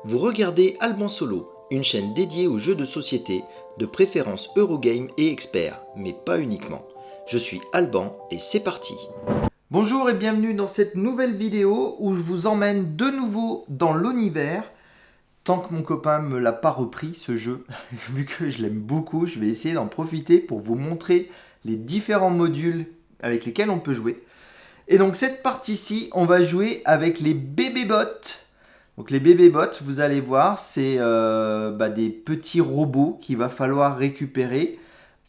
Vous regardez Alban Solo, une chaîne dédiée aux jeux de société, de préférence Eurogame et experts, mais pas uniquement. Je suis Alban et c'est parti. Bonjour et bienvenue dans cette nouvelle vidéo où je vous emmène de nouveau dans l'univers. Tant que mon copain me l'a pas repris ce jeu, vu que je l'aime beaucoup, je vais essayer d'en profiter pour vous montrer les différents modules avec lesquels on peut jouer. Et donc cette partie-ci, on va jouer avec les bébés bots. Donc les bébés bots, vous allez voir, c'est des petits robots qu'il va falloir récupérer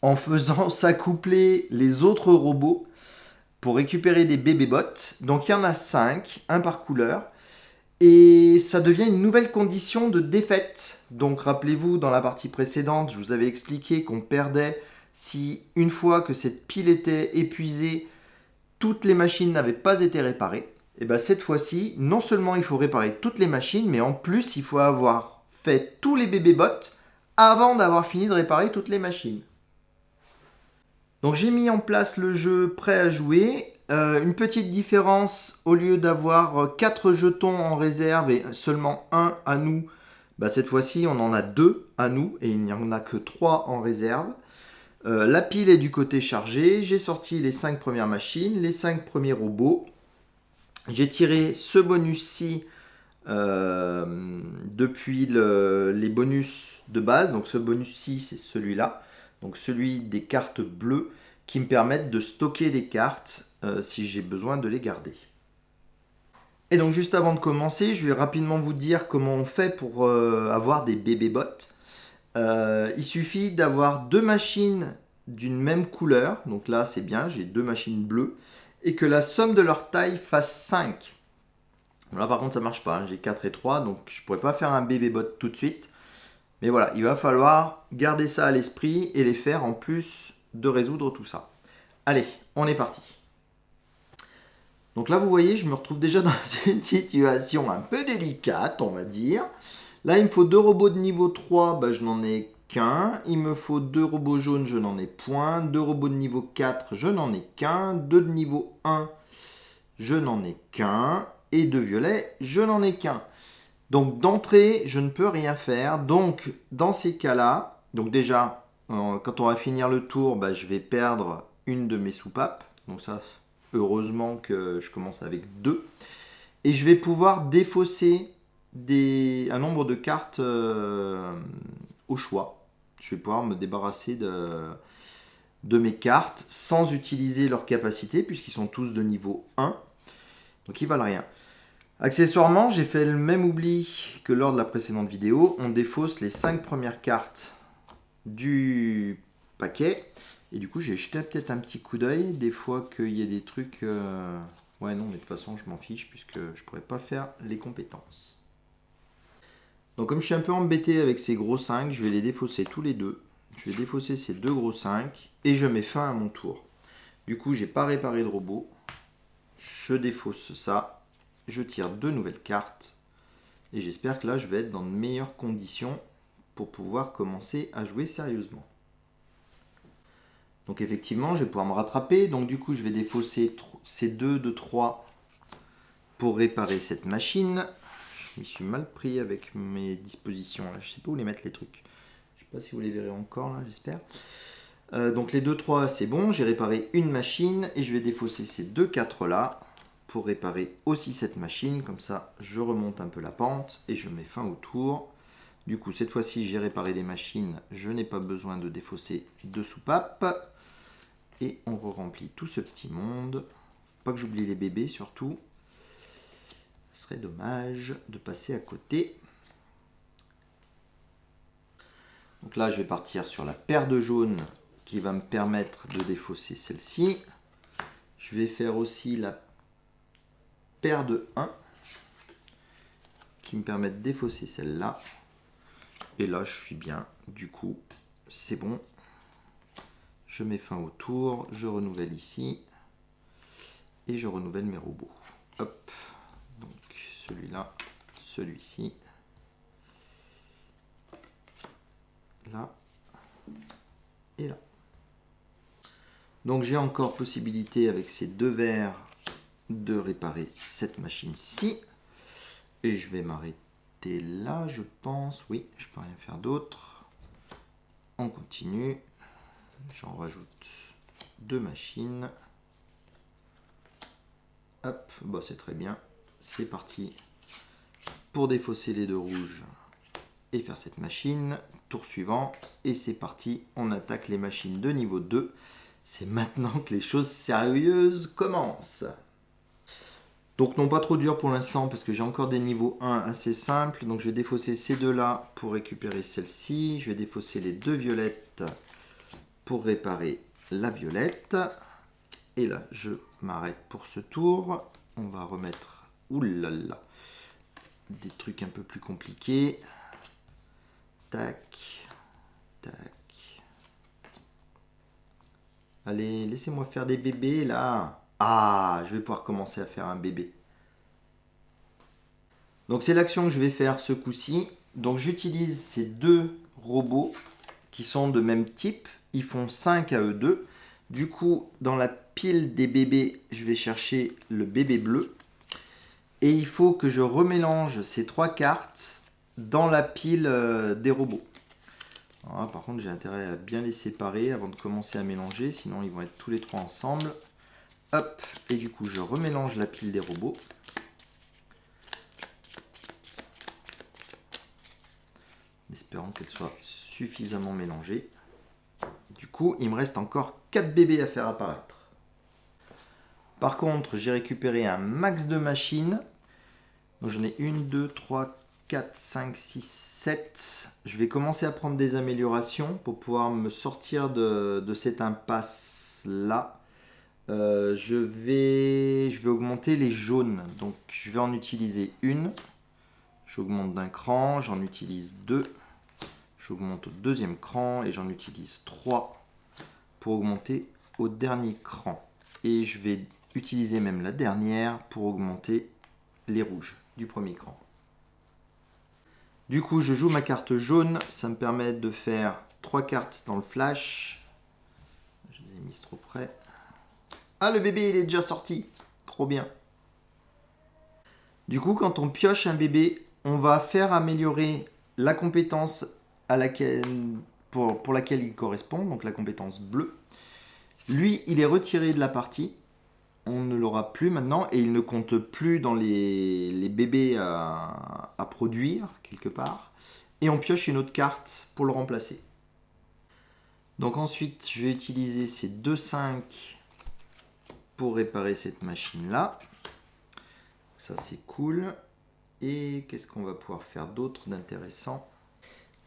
en faisant s'accoupler les autres robots pour récupérer des bébés bots. Donc il y en a 5, un par couleur. Et ça devient une nouvelle condition de défaite. Donc rappelez-vous, dans la partie précédente, je vous avais expliqué qu'on perdait si une fois que cette pile était épuisée, toutes les machines n'avaient pas été réparées. Et bien cette fois-ci, non seulement il faut réparer toutes les machines, mais en plus il faut avoir fait tous les bébés bots avant d'avoir fini de réparer toutes les machines. Donc j'ai mis en place le jeu prêt à jouer. Une petite différence, au lieu d'avoir 4 jetons en réserve et seulement un à nous, cette fois-ci on en a 2 à nous et il n'y en a que 3 en réserve. La pile est du côté chargé, j'ai sorti les 5 premières machines, les 5 premiers robots. J'ai tiré ce bonus-ci depuis les bonus de base. Donc ce bonus-ci, c'est celui-là. Donc celui des cartes bleues qui me permettent de stocker des cartes si j'ai besoin de les garder. Et donc juste avant de commencer, je vais rapidement vous dire comment on fait pour avoir des bébés bots. Il suffit d'avoir 2 machines d'une même couleur. Donc là, c'est bien, j'ai 2 machines bleues. Et que la somme de leur taille fasse 5. Là, par contre, ça marche pas. J'ai 4 et 3, donc je ne pourrais pas faire un bébé bot tout de suite. Mais voilà, il va falloir garder ça à l'esprit et les faire en plus de résoudre tout ça. Allez, on est parti. Donc là, vous voyez, je me retrouve déjà dans une situation un peu délicate, on va dire. Là, il me faut 2 robots de niveau 3, je n'en ai qu'un. Il me faut 2 robots jaunes, je n'en ai point. 2 robots de niveau 4, je n'en ai qu'un. 2 de niveau 1, je n'en ai qu'un. Et 2 violets, je n'en ai qu'un. Donc d'entrée, je ne peux rien faire. Donc dans ces cas-là, donc déjà, quand on va finir le tour, je vais perdre une de mes soupapes. Donc ça, heureusement que je commence avec 2. Et je vais pouvoir défausser un nombre de cartes au choix. Je vais pouvoir me débarrasser de mes cartes sans utiliser leur capacité, puisqu'ils sont tous de niveau 1. Donc ils valent rien. Accessoirement, j'ai fait le même oubli que lors de la précédente vidéo. On défausse les 5 premières cartes du paquet. Et du coup, j'ai jeté peut-être un petit coup d'œil. Des fois qu'il y a des trucs... Ouais, non, mais de toute façon, je m'en fiche puisque je ne pourrais pas faire les compétences. Donc comme je suis un peu embêté avec ces gros 5, je vais les défausser tous les deux. Je vais défausser ces 2 gros 5 et je mets fin à mon tour. Du coup, j'ai pas réparé de robot. Je défausse ça. Je tire 2 nouvelles cartes. Et j'espère que là, je vais être dans de meilleures conditions pour pouvoir commencer à jouer sérieusement. Donc effectivement, je vais pouvoir me rattraper. Donc du coup, je vais défausser ces 2 de 3 pour réparer cette machine. Je me suis mal pris avec mes dispositions. Là. Je ne sais pas où les mettre les trucs. Je ne sais pas si vous les verrez encore là, j'espère. Donc les 2-3, c'est bon. J'ai réparé une machine et je vais défausser ces 2 4 là pour réparer aussi cette machine. Comme ça, je remonte un peu la pente et je mets fin au tour. Du coup, cette fois-ci, j'ai réparé des machines. Je n'ai pas besoin de défausser de soupapes. Et on re-remplit tout ce petit monde. Pas que j'oublie les bébés surtout. Ce serait dommage de passer à côté. Donc là, je vais partir sur la paire de jaunes qui va me permettre de défausser celle-ci. Je vais faire aussi la paire de 1 qui me permet de défausser celle-là. Et là, je suis bien. Du coup, c'est bon. Je mets fin au tour. Je renouvelle ici. Et je renouvelle mes robots. Hop. Donc, celui-là, celui-ci. Là. Et là. Donc, j'ai encore possibilité avec ces 2 verres de réparer cette machine-ci. Et je vais m'arrêter m'arrêter là, je pense. Oui, je peux rien faire d'autre. On continue. J'en rajoute 2 machines. Hop, bah c'est très bien. C'est parti pour défausser les 2 rouges et faire cette machine. Tour suivant. Et c'est parti, on attaque les machines de niveau 2. C'est maintenant que les choses sérieuses commencent. Donc non, pas trop dur pour l'instant parce que j'ai encore des niveaux 1 assez simples. Donc je vais défausser ces 2 là pour récupérer celle-ci. Je vais défausser les 2 violettes pour réparer la violette. Et là, je m'arrête pour ce tour. On va remettre, oulala, des trucs un peu plus compliqués. Tac, tac. Allez, laissez-moi faire des bébés là. Ah, je vais pouvoir commencer à faire un bébé. Donc c'est l'action que je vais faire ce coup-ci. Donc j'utilise ces 2 robots qui sont de même type. Ils font 5 à eux 2. Du coup, dans la pile des bébés, je vais chercher le bébé bleu. Et il faut que je remélange ces 3 cartes dans la pile des robots. Voilà, par contre, j'ai intérêt à bien les séparer avant de commencer à mélanger. Sinon, ils vont être tous les 3 ensemble. Hop, et du coup, je remélange la pile des robots. En espérant qu'elle soit suffisamment mélangée. Du coup, il me reste encore 4 bébés à faire apparaître. Par contre, j'ai récupéré un max de machines. Donc j'en ai 1, 2, 3, 4, 5, 6, 7. Je vais commencer à prendre des améliorations pour pouvoir me sortir de cette impasse-là. Je vais augmenter les jaunes. Donc je vais en utiliser une. J'augmente d'un cran, j'en utilise 2. J'augmente au deuxième cran et j'en utilise 3 pour augmenter au dernier cran. Et je vais utiliser même la dernière pour augmenter les rouges du premier cran. Du coup, je joue ma carte jaune. Ça me permet de faire 3 cartes dans le flash. Je les ai mises trop près. Ah, le bébé, il est déjà sorti. Trop bien. Du coup, quand on pioche un bébé, on va faire améliorer la compétence à laquelle, pour laquelle il correspond, donc la compétence bleue. Lui, il est retiré de la partie. On ne l'aura plus maintenant et il ne compte plus dans les bébés à produire quelque part. Et on pioche une autre carte pour le remplacer. Donc ensuite, je vais utiliser ces 2 5 pour réparer cette machine-là. Ça, c'est cool. Et qu'est-ce qu'on va pouvoir faire d'autre d'intéressant?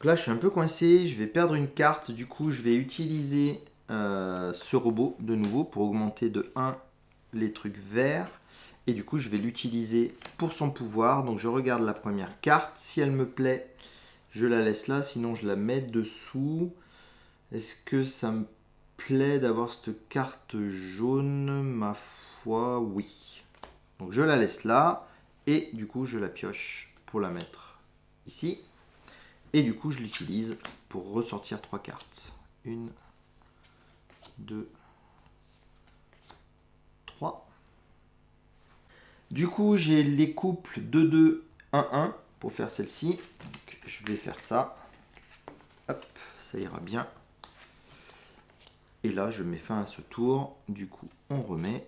Là, je suis un peu coincé. Je vais perdre une carte. Du coup, je vais utiliser ce robot de nouveau pour augmenter de 1 les trucs verts. Et du coup, je vais l'utiliser pour son pouvoir. Donc, je regarde la première carte. Si elle me plaît, je la laisse là. Sinon, je la mets dessous. Est-ce que ça me plaît d'avoir cette carte jaune? Ma foi, oui. Donc, je la laisse là. Et du coup, je la pioche pour la mettre ici. Et du coup, je l'utilise pour ressortir 3 cartes. 1, 2, 3. Du coup, j'ai les couples 2-2, 1-1 pour faire celle-ci. Donc, je vais faire ça. Hop, ça ira bien. Et là, je mets fin à ce tour. Du coup, on remet.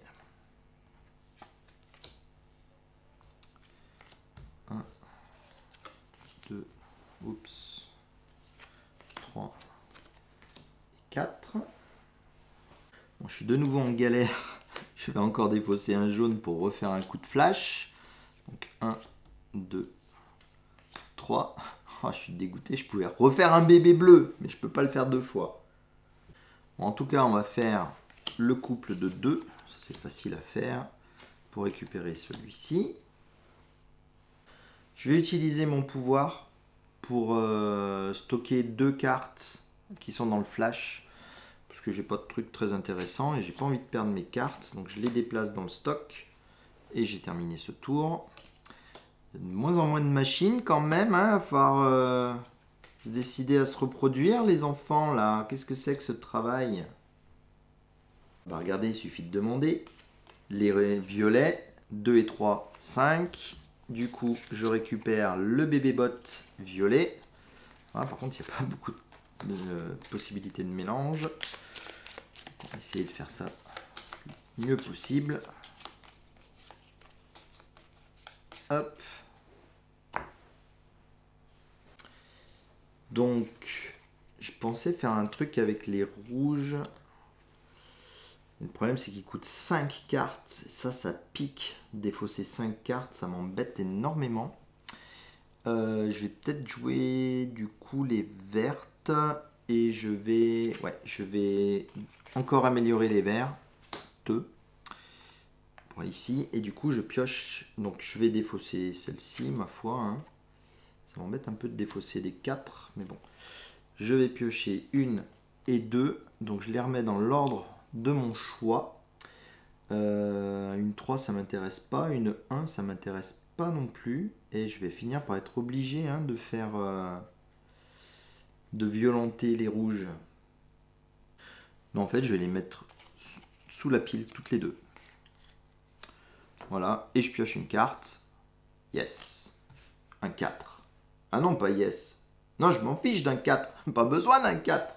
1, 2, oups, 3, 4. Bon, je suis de nouveau en galère. Je vais encore défausser un jaune pour refaire un coup de flash. Donc 1, 2, 3. Oh, je suis dégoûté, je pouvais refaire un bébé bleu, mais je ne peux pas le faire 2 fois. Bon, en tout cas, on va faire le couple de 2. Ça, c'est facile à faire pour récupérer celui-ci. Je vais utiliser mon pouvoir pour stocker 2 cartes qui sont dans le flash. Parce que j'ai pas de truc très intéressant et j'ai pas envie de perdre mes cartes. Donc je les déplace dans le stock. Et j'ai terminé ce tour. De moins en moins de machines quand même. Il va falloir se décider à se reproduire les enfants là. Qu'est-ce que c'est que ce travail? Bah, regardez, il suffit de demander. Les violets, 2 et 3, 5. Du coup, je récupère le bébé bot violet. Ah, par contre, il n'y a pas beaucoup de possibilités de mélange. On va essayer de faire ça le mieux possible. Hop. Donc, je pensais faire un truc avec les rouges. Le problème, c'est qu'il coûte 5 cartes. Ça pique. Défausser 5 cartes, ça m'embête énormément. Je vais peut-être jouer du coup les vertes. Et je vais encore améliorer les verts. Ici. Et du coup, je pioche. Donc, je vais défausser celle-ci, ma foi. Hein. Ça m'embête un peu de défausser les 4. Mais bon. Je vais piocher 1 et 2. Donc, je les remets dans l'ordre de mon choix. Une 3 ça m'intéresse pas, une 1 ça m'intéresse pas non plus, et je vais finir par être obligé de faire de violenter les rouges. Non, en fait je vais les mettre sous la pile toutes les deux. Voilà, et je pioche une carte. Yes. Un 4. Ah non, pas yes. Non, je m'en fiche d'un 4. Pas besoin d'un 4.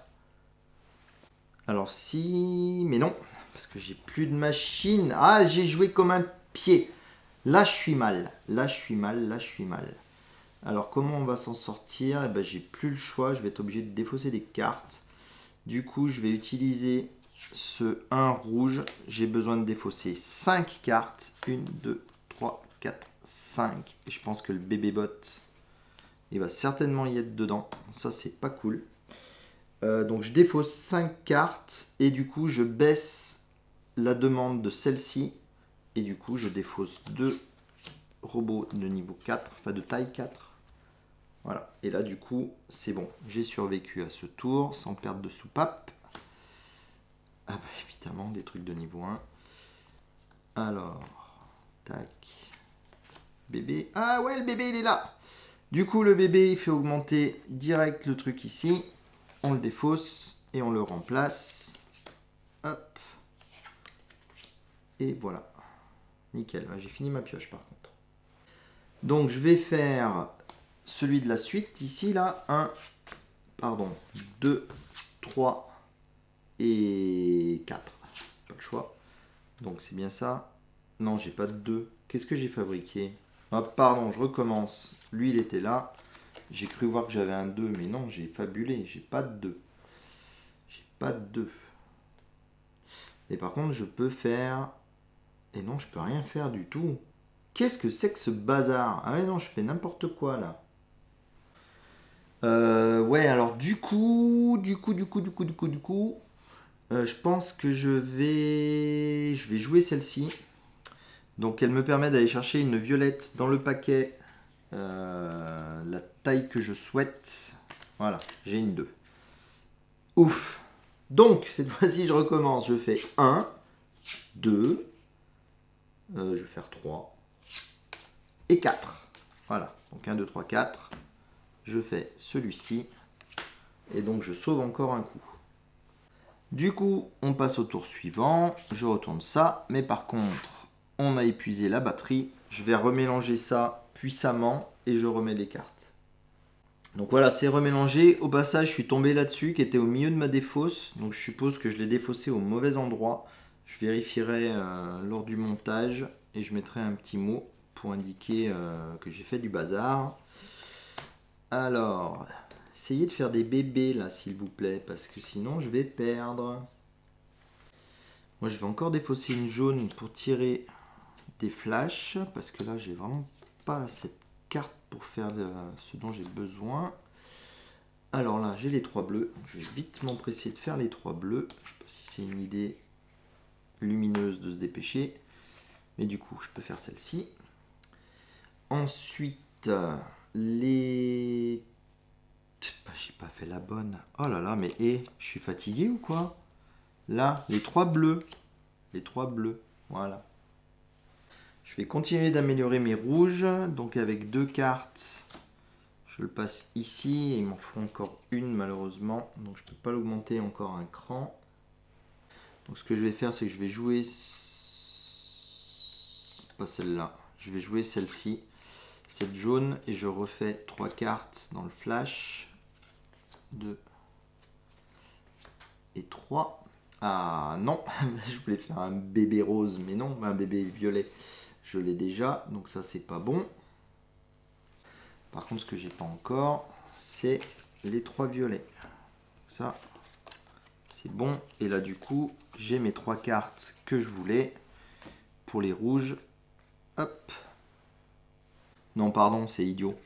Alors si... Mais non, parce que j'ai plus de machine. Ah, j'ai joué comme un pied. Là, je suis mal. Là, je suis mal. Là, je suis mal. Alors, comment on va s'en sortir? Eh ben, j'ai plus le choix. Je vais être obligé de défausser des cartes. Du coup, je vais utiliser ce 1 rouge. J'ai besoin de défausser 5 cartes. 1, 2, 3, 4, 5. Et je pense que le bébé bot, il va certainement y être dedans. Ça, c'est pas cool. Donc, je défausse 5 cartes. Et du coup, je baisse la demande de celle-ci. Et du coup, je défausse 2 robots de niveau 4, enfin de taille 4. Voilà, et là du coup, c'est bon. J'ai survécu à ce tour sans perdre de soupape. Ah bah évidemment, des trucs de niveau 1. Alors, tac. Bébé. Ah ouais, le bébé, il est là. Du coup, le bébé, il fait augmenter direct le truc ici. On le défausse et on le remplace. Hop. Et voilà. Nickel, j'ai fini ma pioche par contre. Donc je vais faire celui de la suite ici là. 2, 3 et 4. Pas le choix. Donc c'est bien ça. Non, j'ai pas de 2. Qu'est-ce que j'ai fabriqué? Ah pardon, je recommence. Lui il était là. J'ai cru voir que j'avais un 2, mais non, j'ai fabulé. J'ai pas de 2. J'ai pas de 2. Et par contre, je peux faire... Et non, je peux rien faire du tout. Qu'est-ce que c'est que ce bazar? Ah ouais, non, je fais n'importe quoi là. Ouais, alors du coup, je pense que je vais jouer celle-ci. Donc elle me permet d'aller chercher une violette dans le paquet, la taille que je souhaite. Voilà, j'ai une 2. Ouf. Donc cette fois-ci je recommence. Je fais 1, 2, je vais faire 3 et 4. Voilà, donc 1, 2, 3, 4. Je fais celui-ci. Et donc je sauve encore un coup. Du coup, on passe au tour suivant. Je retourne ça. Mais par contre, on a épuisé la batterie. Je vais remélanger ça puissamment et je remets les cartes. Donc voilà, c'est remélangé. Au passage, je suis tombé là-dessus qui était au milieu de ma défausse. Donc je suppose que je l'ai défaussé au mauvais endroit. Je vérifierai lors du montage et je mettrai un petit mot pour indiquer que j'ai fait du bazar. Alors, essayez de faire des bébés là, s'il vous plaît, parce que sinon je vais perdre. Moi, je vais encore défausser une jaune pour tirer des flashs, parce que là, j'ai vraiment pas cette carte pour faire ce dont j'ai besoin. Alors là, j'ai les 3 bleus. Je vais vite m'empresser de faire les 3 bleus. Je ne sais pas si c'est une idée lumineuse de se dépêcher. Mais du coup, je peux faire celle-ci. Ensuite, les... j'ai pas fait la bonne. Oh là là, mais je suis fatigué ou quoi? Là, les 3 bleus. Les 3 bleus. Voilà. Je vais continuer d'améliorer mes rouges. Donc avec 2 cartes, je le passe ici. Et il m'en faut encore une malheureusement. Donc je ne peux pas l'augmenter encore un cran. Donc ce que je vais faire, c'est que je vais jouer... Pas celle-là. Je vais jouer celle-ci. 7 jaunes et je refais 3 cartes dans le flash. 2 et 3. Ah non, je voulais faire un bébé rose, mais non, un bébé violet, je l'ai déjà, donc ça c'est pas bon. Par contre, ce que j'ai pas encore, c'est les 3 violets. Ça, c'est bon. Et là, du coup, j'ai mes 3 cartes que je voulais pour les rouges. Hop. Non, pardon, c'est idiot.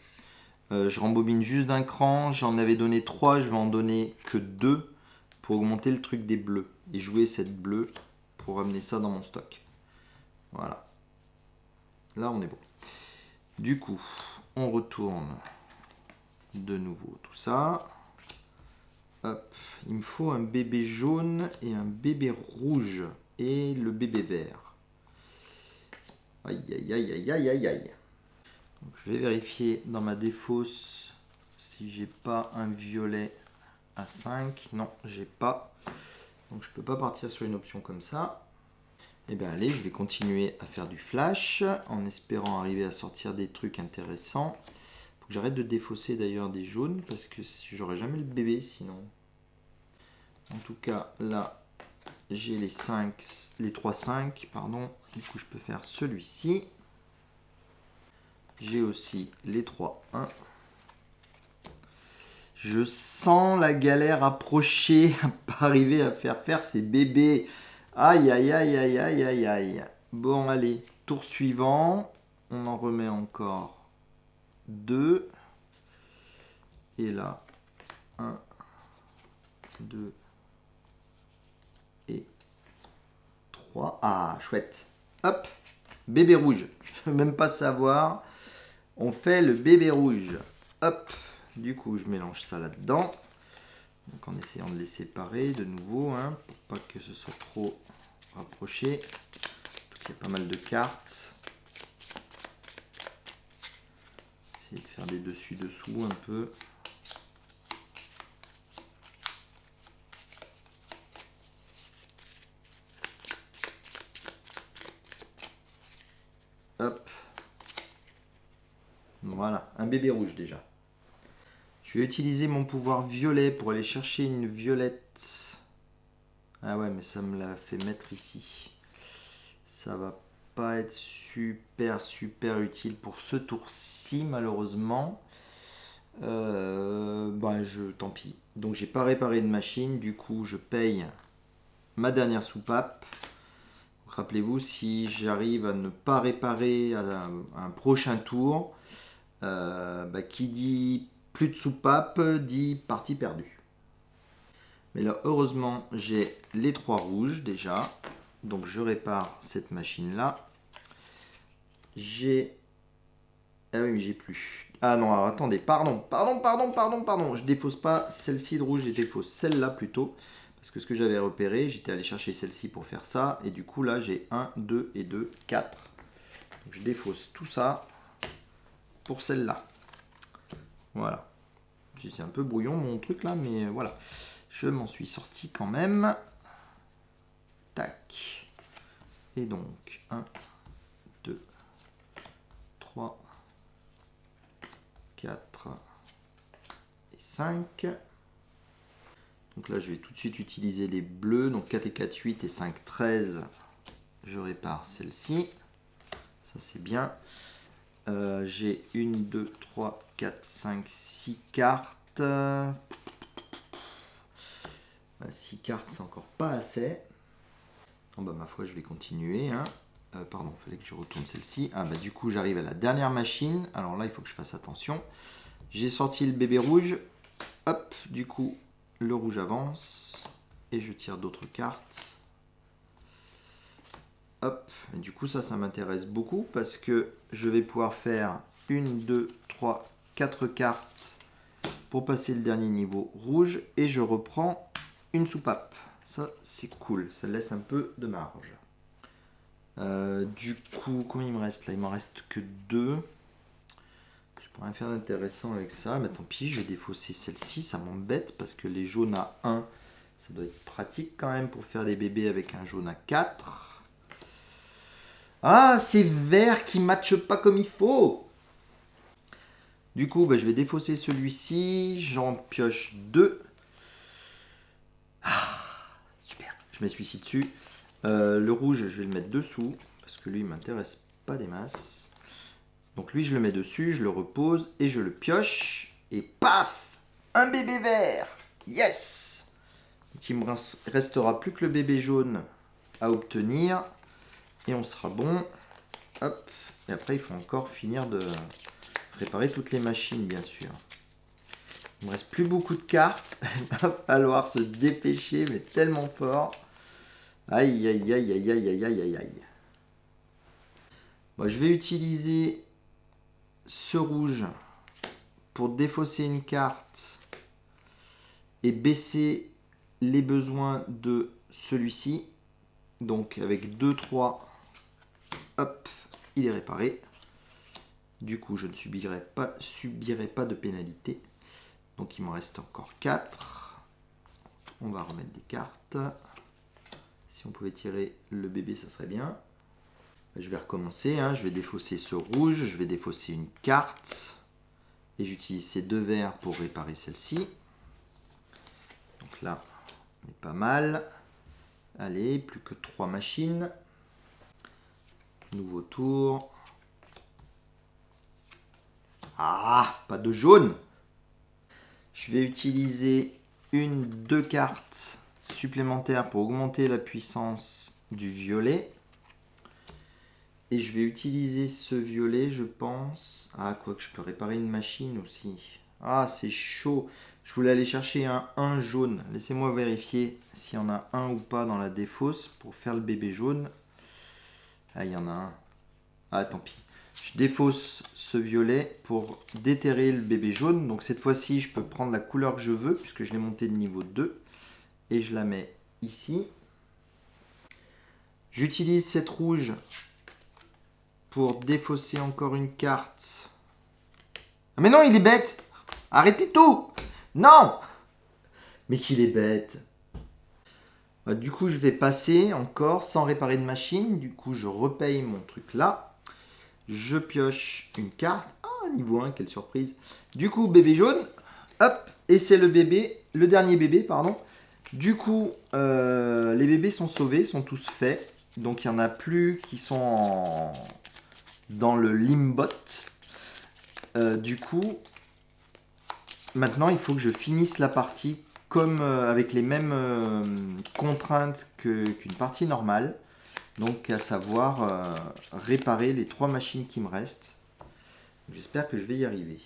Je rembobine juste d'un cran. J'en avais donné 3, je vais en donner que 2 pour augmenter le truc des bleus. Et jouer cette bleue pour ramener ça dans mon stock. Voilà. Là, on est bon. Du coup, on retourne de nouveau tout ça. Hop. Il me faut un bébé jaune et un bébé rouge. Et le bébé vert. Aïe, aïe, aïe, aïe, aïe, aïe, aïe. Donc, je vais vérifier dans ma défausse si j'ai pas un violet à 5. Non, j'ai pas. Donc je peux pas partir sur une option comme ça. Et bien allez, je vais continuer à faire du flash en espérant arriver à sortir des trucs intéressants. Faut que j'arrête de défausser d'ailleurs des jaunes parce que j'aurai jamais le bébé sinon. En tout cas, là, j'ai les 3-5, pardon. Du coup, je peux faire celui-ci. J'ai aussi les 3-1. Je sens la galère approcher, à pas arriver à faire ces bébés. Aïe, aïe, aïe, aïe, aïe, aïe, aïe. Bon, allez, tour suivant. On en remet encore 2. Et là, 1, 2 et 3. Ah, chouette. Hop, bébé rouge. Je ne veux même pas savoir. On fait le bébé rouge. Hop, du coup, je mélange ça là-dedans. Donc en essayant de les séparer de nouveau, hein, pour pas que ce soit trop rapproché. Il y a pas mal de cartes. Essayer de faire des dessus-dessous un peu. Hop. Voilà, un bébé rouge déjà. Je vais utiliser mon pouvoir violet pour aller chercher une violette. Ah ouais, mais ça me l'a fait mettre ici. Ça va pas être super utile pour ce tour-ci malheureusement. Tant pis. Donc j'ai pas réparé de machine, du coup je paye ma dernière soupape. Rappelez-vous, si j'arrive à ne pas réparer à un prochain tour, qui dit plus de soupape dit partie perdue. Mais là, heureusement, j'ai les 3 rouges déjà. Donc je répare cette machine-là. J'ai... Ah oui, mais j'ai plus. Ah non, alors attendez, pardon. Je défausse pas celle-ci de rouge, je défausse celle-là plutôt. Parce que ce que j'avais repéré, j'étais allé chercher celle-ci pour faire ça. Et du coup, là, j'ai 1, 2 et 2, 4. Donc, je défausse tout ça pour celle-là. Voilà. C'est un peu brouillon mon truc là, mais voilà. Je m'en suis sorti quand même. Tac. Et donc, 1, 2, 3, 4 et 5. Donc là, je vais tout de suite utiliser les bleus. Donc 4 et 4, 8 et 5, 13. Je répare celle-ci. Ça, c'est bien. J'ai 1, 2, 3, 4, 5, 6 cartes. 6 cartes, c'est encore pas assez. Bon, ma foi, je vais continuer. Hein. Pardon, il fallait que je retourne celle-ci. Du coup, j'arrive à la dernière machine. Alors là, il faut que je fasse attention. J'ai sorti le bébé rouge. Hop, du coup, le rouge avance. Et je tire d'autres cartes. Hop, et du coup, ça m'intéresse beaucoup parce que je vais pouvoir faire 1, 2, 3, 4 cartes pour passer le dernier niveau rouge. Et je reprends une soupape. Ça, c'est cool. Ça laisse un peu de marge. Du coup, combien il me reste là? Il m'en reste que 2. Je pourrais rien faire d'intéressant avec ça. Mais tant pis, je vais défausser celle-ci. Ça m'embête parce que les jaunes à 1, ça doit être pratique quand même pour faire des bébés avec un jaune à 4. Ah, c'est vert qui ne matche pas comme il faut. Du coup, bah, je vais défausser celui-ci. J'en pioche 2. Ah, super. Je mets celui-ci dessus. Le rouge, je vais le mettre dessous. Parce que lui, il m'intéresse pas des masses. Donc lui, je le mets dessus, je le repose et je le pioche. Et paf! Un bébé vert! Yes! Donc il me restera plus que le bébé jaune à obtenir. Et on sera bon. Hop. Et après, il faut encore finir de préparer toutes les machines, bien sûr. Il me reste plus beaucoup de cartes. Il va falloir se dépêcher, mais tellement fort. Aïe, aïe, aïe, aïe, aïe, aïe, aïe, aïe, aïe. Bon, je vais utiliser ce rouge pour défausser une carte et baisser les besoins de celui-ci. Donc avec 2, 3, hop, il est réparé. Du coup, je ne subirai pas de pénalité. Donc il me reste encore 4. On va remettre des cartes. Si on pouvait tirer le bébé, ça serait bien. Je vais recommencer. Je vais défausser ce rouge. Je vais défausser une carte. Et j'utilise ces 2 verts pour réparer celle-ci. Donc là, on est pas mal. Allez, plus que 3 machines. Nouveau tour. Ah, pas de jaune. Je vais utiliser 2 cartes supplémentaires pour augmenter la puissance du violet. Et je vais utiliser ce violet, je pense. Ah, quoi que je peux réparer une machine aussi. Ah, c'est chaud. Je voulais aller chercher un 1 jaune. Laissez-moi vérifier s'il y en a un ou pas dans la défausse pour faire le bébé jaune. Ah, il y en a un. Ah, tant pis. Je défausse ce violet pour déterrer le bébé jaune. Donc cette fois-ci, je peux prendre la couleur que je veux puisque je l'ai monté de niveau 2. Et je la mets ici. J'utilise cette rouge pour défausser encore une carte. Ah mais non, il est bête! Arrêtez tout! Non! Mais qu'il est bête! Du coup, je vais passer encore sans réparer de machine. Du coup, je repaye mon truc là. Je pioche une carte. Ah, niveau 1, quelle surprise. Du coup, bébé jaune. Hop, et c'est le bébé, le dernier bébé, pardon. Du coup, les bébés sont sauvés, sont tous faits. Donc, il n'y en a plus qui sont dans le limbot. Du coup, maintenant, il faut que je finisse la partie comme avec les mêmes contraintes qu'une partie normale. Donc, à savoir réparer les 3 machines qui me restent. J'espère que je vais y arriver.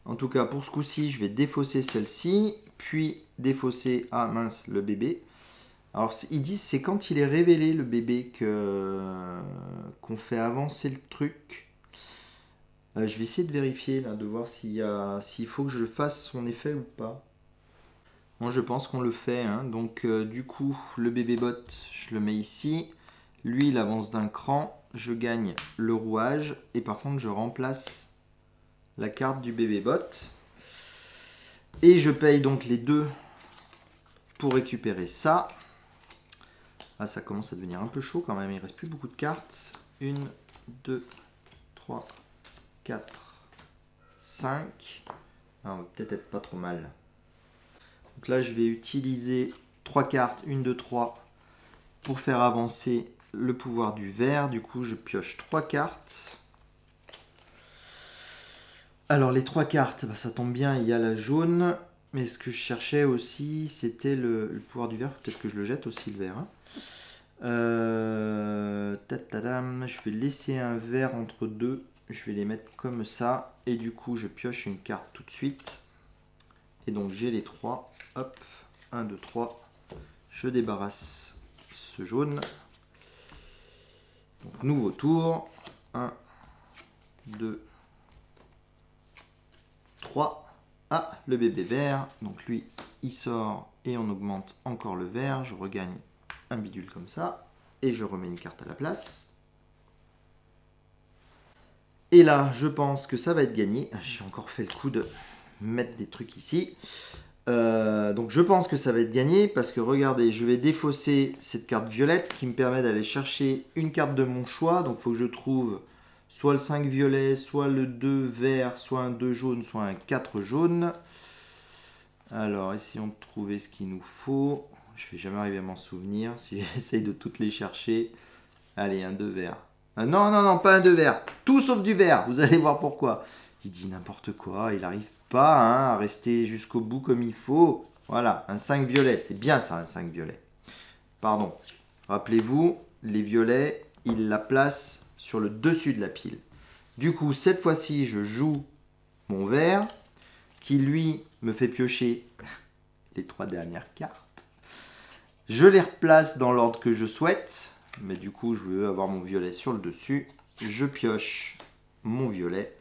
En tout cas, pour ce coup-ci, je vais défausser celle-ci, puis défausser, ah mince, le bébé. Alors, ils disent c'est quand il est révélé, le bébé, qu'on fait avancer le truc. Je vais essayer de vérifier, là, de voir s'il faut que je fasse son effet ou pas. Moi, je pense qu'on le fait. Donc, du coup, le bébé bot, je le mets ici. Lui, il avance d'un cran. Je gagne le rouage. Et par contre, je remplace la carte du bébé bot. Et je paye donc les 2 pour récupérer ça. Ah, ça commence à devenir un peu chaud quand même. Il ne reste plus beaucoup de cartes. 1, 2, 3, 4, 5. Ah, on va peut-être être pas trop mal. Donc là, je vais utiliser 3 cartes. 1, 2, 3 pour faire avancer le pouvoir du vert. Du coup, je pioche 3 cartes. Alors, les 3 cartes, bah, ça tombe bien, il y a la jaune. Mais ce que je cherchais aussi, c'était le pouvoir du vert. Peut-être que je le jette aussi, le vert. Je vais laisser un vert entre 2. Je vais les mettre comme ça. Et du coup, je pioche une carte tout de suite. Et donc, j'ai les 3. Hop, 1, 2, 3. Je débarrasse ce jaune. Donc, nouveau tour. 1, 2, 3. Ah, le bébé vert. Donc, lui, il sort et on augmente encore le vert. Je regagne un bidule comme ça. Et je remets une carte à la place. Et là, je pense que ça va être gagné. J'ai encore fait le coup de mettre des trucs ici. Donc je pense que ça va être gagné parce que regardez, je vais défausser cette carte violette qui me permet d'aller chercher une carte de mon choix. Donc il faut que je trouve soit le 5 violet, soit le 2 vert, soit un 2 jaune, soit un 4 jaune. Alors, essayons de trouver ce qu'il nous faut. Je ne vais jamais arriver à m'en souvenir si j'essaye de toutes les chercher. Allez, un 2 vert. Non, non, non, pas un 2 vert. Tout sauf du vert. Vous allez voir pourquoi. Il dit n'importe quoi. Il n'arrive pas à rester jusqu'au bout comme il faut. Voilà, un 5 violet. C'est bien ça, un 5 violet. Pardon. Rappelez-vous, les violets, il la place sur le dessus de la pile. Du coup, cette fois-ci, je joue mon vert qui, lui, me fait piocher les 3 dernières cartes. Je les replace dans l'ordre que je souhaite. Mais du coup, je veux avoir mon violet sur le dessus. Je pioche mon violet.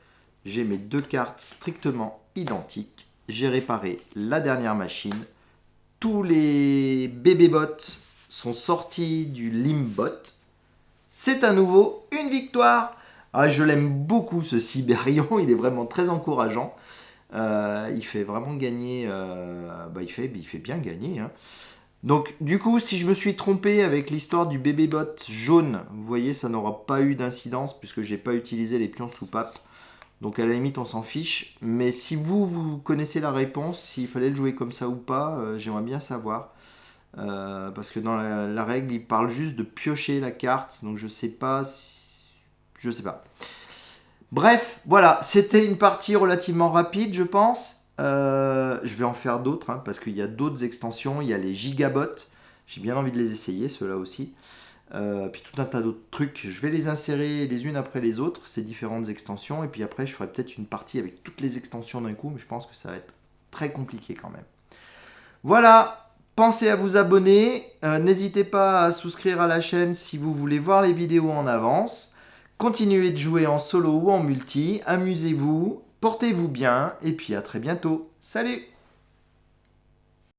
J'ai mes 2 cartes strictement identiques. J'ai réparé la dernière machine. Tous les bébés bots sont sortis du Limbot. C'est à nouveau une victoire. Ah, je l'aime beaucoup ce Sibérion. Il est vraiment très encourageant. Il fait vraiment gagner. Il fait bien gagner. Hein. Donc du coup, si je me suis trompé avec l'histoire du bébé bot jaune, vous voyez, ça n'aura pas eu d'incidence puisque j'ai pas utilisé les pions soupapes. Donc à la limite, on s'en fiche. Mais si vous connaissez la réponse, s'il fallait le jouer comme ça ou pas, j'aimerais bien savoir. Parce que dans la règle, il parle juste de piocher la carte. Donc je sais pas. Je sais pas. Bref, voilà, c'était une partie relativement rapide, je pense. Je vais en faire d'autres, hein, parce qu'il y a d'autres extensions. Il y a les gigabots. J'ai bien envie de les essayer, ceux-là aussi. Puis tout un tas d'autres trucs. Je vais les insérer les unes après les autres, ces différentes extensions. Et puis après, je ferai peut-être une partie avec toutes les extensions d'un coup. Mais je pense que ça va être très compliqué quand même. Voilà. Pensez à vous abonner. N'hésitez pas à souscrire à la chaîne si vous voulez voir les vidéos en avance. Continuez de jouer en solo ou en multi, amusez-vous, portez-vous bien et puis à très bientôt. Salut!